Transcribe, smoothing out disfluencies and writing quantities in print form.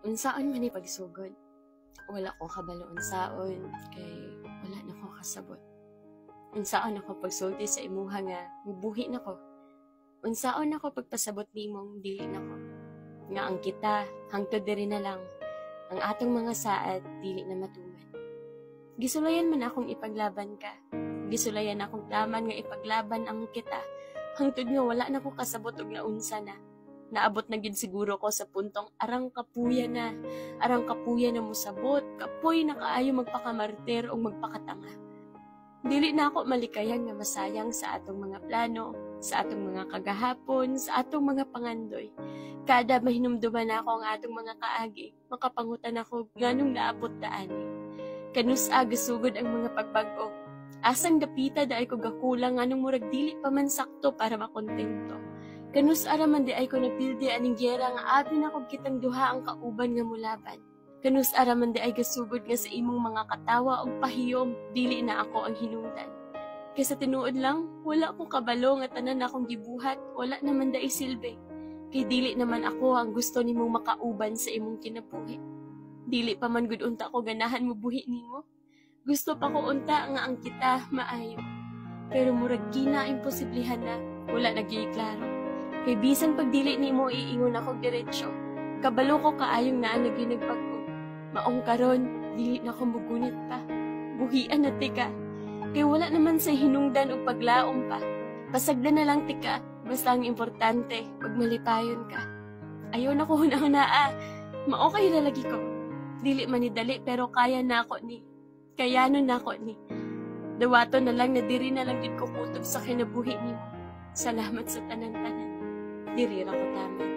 Unsaon man ni pagsugod. Wala ko kabalo unsaon kay wala na ko kasabot. Unsaon ako pagsulti sa imuha nga mubuhi na ko. Unsaon ako pagpasabot nimong dili na ko. Nga ang kita hangtod diri na lang. Ang atong mga saad dili na matuman. Gisulayan man akong ipaglaban ka. Gisulayan akong taman nga ipaglaban ang kita. Hangtod nga wala na ko kasabot og naunsa na. Naabot na gid siguro ko sa puntong arang kapuya na mo sabot, kapoy na kaayo magpakamartir o magpakatanga. Dili na ako malikayan nga masayang sa atong mga plano, sa atong mga kagahapon, sa atong mga pangandoy. Kada mahinumduman ako ang atong mga kaagi, makapangutan ako nganong naabot daani. Kanusa gasugod ang mga pagbag-o. Asang dapita daay ko gakulang nganong murag dili pa man sakto para makontento. Kanus araman di ay ko napildi aning gyera nga atin ako kitang duha ang kauban nga mulaban. Kanus araman di ay gasugod nga sa imong mga katawa o pahiyom, dili na ako ang hinungdan. Kaysa tinuod lang, wala akong kabalo nga tanan akong gibuhat, wala naman da isilbi. Kay dili naman ako ang gusto nimong makauban sa imong kinabuhi. Dili pa man gud unta ko ganahan mo buhi nimo. Gusto pa ko unta nga ang kita maayo. Pero murag gina imposiblihan na, wala nagiiklaro. Kay bisan pagdili nimo iingon ako diretsyo. Kabalo ko kaayong naa naginagpagko. Maong karon, dili na ko mugunit pa. Buhian na tika. Kay wala naman sa hinungdan o paglaom pa. Pasagdan na lang tika, basta ang importante, pag malipayon ka. Ayaw na ko hunahunaa. Mao kayo lalagi ko. Dili man ni dali pero kaya na ako ni. Kayanon na ako ni. Dawato na lang na diri na lang din ko kutob sa kinabuhi nimo. Salamat sa tanan-tanan. Diri ra ko taman.